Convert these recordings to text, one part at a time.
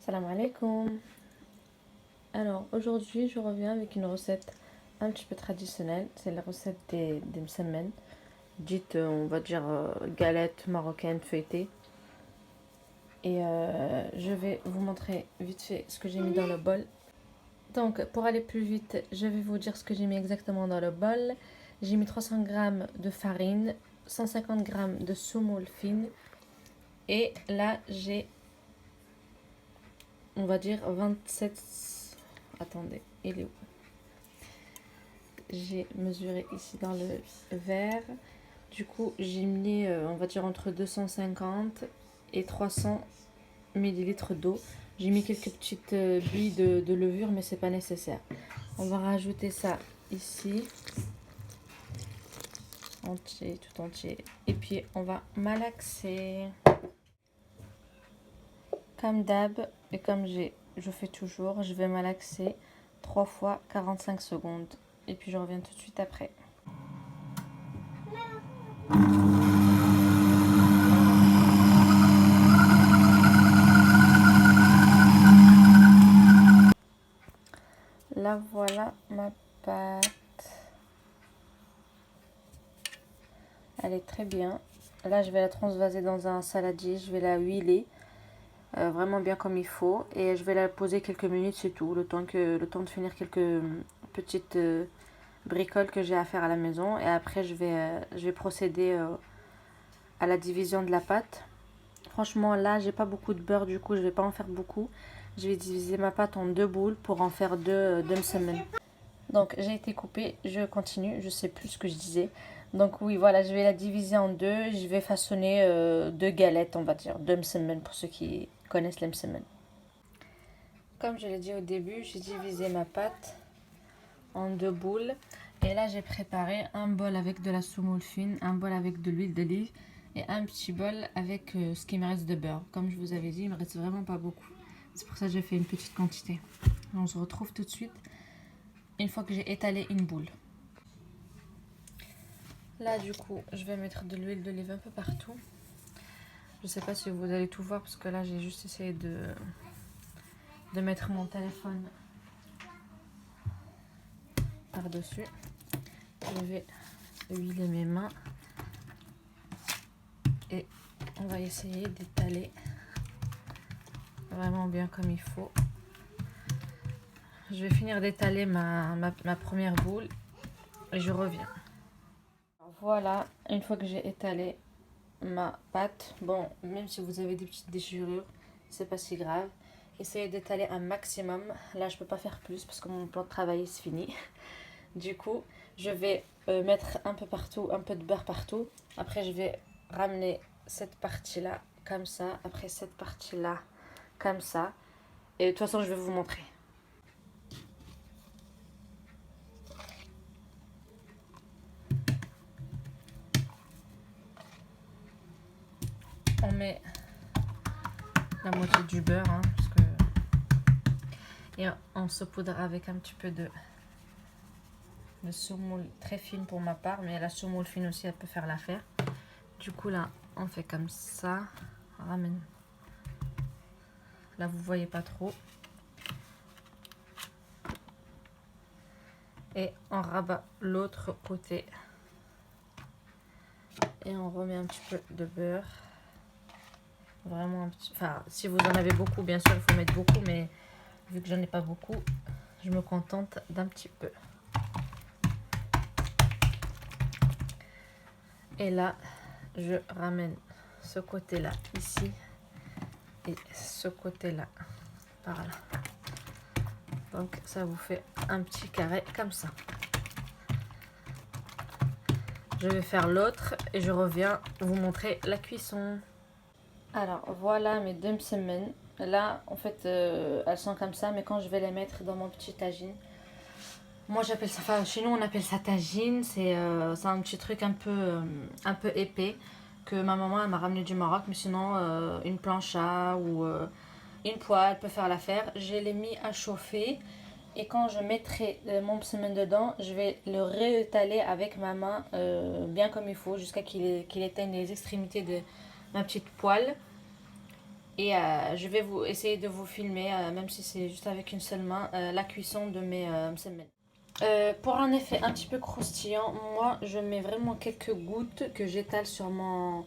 Salam alaikum. Alors aujourd'hui je reviens avec une recette un petit peu traditionnelle. C'est la recette des msemen, dite on va dire galette marocaine feuilletée. Et je vais vous montrer vite fait ce que j'ai mis dans le bol. Donc pour aller plus vite, je vais vous dire ce que j'ai mis exactement dans le bol. J'ai mis 300 g de farine, 150 g de semoule fine. Et là j'ai, on va dire 27... Attendez, il est où? J'ai mesuré ici dans le verre. Du coup, j'ai mis, on va dire, entre 250 et 300 millilitres d'eau. J'ai mis quelques petites billes de levure, mais c'est pas nécessaire. On va rajouter ça ici, entier, tout entier. Et puis, on va malaxer. Comme d'hab, et comme je fais toujours, je vais malaxer 3 fois 45 secondes. Et puis, je reviens tout de suite après. Là voilà ma pâte. Elle est très bien. Là je vais la transvaser dans un saladier. Je vais la huiler vraiment bien comme il faut. Et je vais la poser quelques minutes, c'est tout. Le temps de finir quelques petites bricoles que j'ai à faire à la maison. Et après je vais procéder à la division de la pâte. Franchement là j'ai pas beaucoup de beurre, du coup je vais pas en faire beaucoup. Je vais diviser ma pâte en 2 boules pour en faire deux msemen. Donc j'ai été coupée, je continue, je sais plus ce que je disais. Donc oui, voilà, je vais la diviser en deux. Je vais façonner 2 galettes, on va dire, 2 msemen pour ceux qui connaissent les msemen. Comme je l'ai dit au début, j'ai divisé ma pâte en 2 boules. Et là, j'ai préparé un bol avec de la semoule fine, un bol avec de l'huile d'olive et un petit bol avec ce qui me reste de beurre. Comme je vous avais dit, il me reste vraiment pas beaucoup. C'est pour ça que j'ai fait une petite quantité. On se retrouve tout de suite une fois que j'ai étalé une boule. Là du coup je vais mettre de l'huile d'olive un peu partout. Je sais pas si vous allez tout voir parce que là j'ai juste essayé de mettre mon téléphone par dessus. Je vais huiler mes mains et on va essayer d'étaler vraiment bien comme il faut. Je vais finir d'étaler ma première boule et je reviens. Voilà, une fois que j'ai étalé ma pâte, bon, même si vous avez des petites déchirures, c'est pas si grave. Essayez d'étaler un maximum. Là je peux pas faire plus parce que mon plan de travail c'est fini. Du coup je vais mettre un peu partout, un peu de beurre partout. Après je vais ramener cette partie là comme ça, après cette partie là comme ça. Et de toute façon je vais vous montrer. On met la moitié du beurre hein, parce que... et on saupoudre avec un petit peu de semoule très fine pour ma part, mais la semoule fine aussi elle peut faire l'affaire. Du coup là on fait comme ça, on ramène, là vous voyez pas trop, et on rabat l'autre côté et on remet un petit peu de beurre, vraiment un petit, enfin si vous en avez beaucoup bien sûr il faut mettre beaucoup, mais vu que j'en ai pas beaucoup je me contente d'un petit peu. Et là je ramène ce côté là ici et ce côté là par là. Donc ça vous fait un petit carré comme ça. Je vais faire l'autre et je reviens vous montrer la cuisson. Alors voilà mes 2 msemen. Là en fait elles sont comme ça, mais quand je vais les mettre dans mon petit tagine, moi j'appelle ça, enfin chez nous on appelle ça tagine, c'est un petit truc un peu épais que ma maman elle m'a ramené du Maroc, mais sinon une plancha ou une poêle peut faire l'affaire. Je l'ai mis à chauffer et quand je mettrai mon msemen dedans, je vais le réétaler avec ma main bien comme il faut jusqu'à qu'il éteigne les extrémités de ma petite poêle. Et je vais essayer de vous filmer, même si c'est juste avec une seule main, la cuisson de mes msemen. Pour un effet un petit peu croustillant, moi je mets vraiment quelques gouttes que j'étale sur mon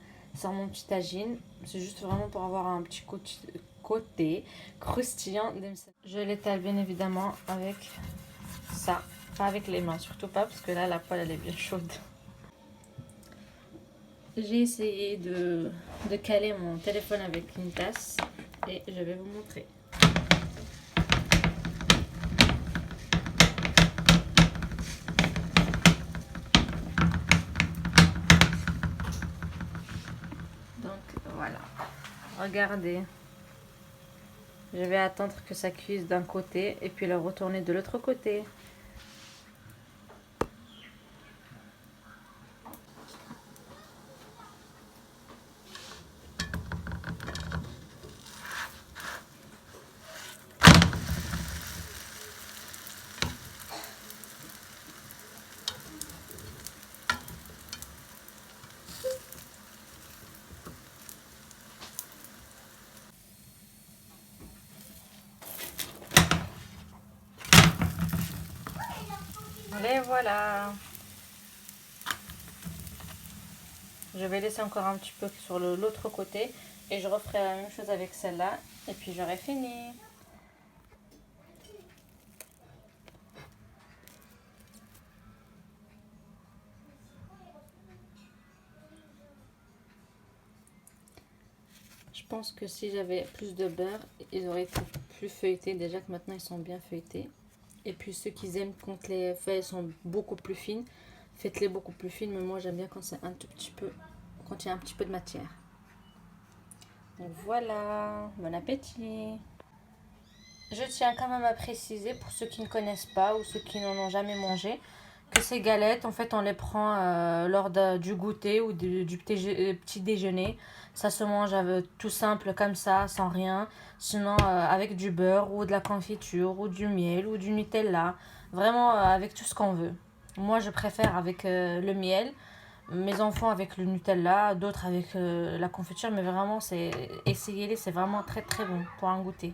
petit tagine. C'est juste vraiment pour avoir un petit côté croustillant. Je l'étale bien évidemment avec ça, pas avec les mains, surtout pas parce que là la poêle elle est bien chaude. J'ai essayé de caler mon téléphone avec une tasse et je vais vous montrer. Donc voilà, regardez. Je vais attendre que ça cuise d'un côté et puis le retourner de l'autre côté. Et voilà. Je vais laisser encore un petit peu sur l'autre côté et je referai la même chose avec celle-là et puis j'aurai fini. Je pense que si j'avais plus de beurre, ils auraient été plus feuilletés. Déjà que maintenant ils sont bien feuilletés. Et puis ceux qui aiment quand les feuilles sont beaucoup plus fines, faites-les beaucoup plus fines. Mais moi j'aime bien quand c'est un tout petit peu, quand il y a un petit peu de matière. Donc voilà, bon appétit. Je tiens quand même à préciser pour ceux qui ne connaissent pas ou ceux qui n'en ont jamais mangé que ces galettes, en fait, on les prend lors du goûter ou du petit déjeuner. Ça se mange tout simple comme ça, sans rien. Sinon, avec du beurre ou de la confiture ou du miel ou du Nutella. Vraiment avec tout ce qu'on veut. Moi, je préfère avec le miel. Mes enfants avec le Nutella, d'autres avec la confiture. Mais vraiment, essayez-les, c'est vraiment très très bon pour un goûter.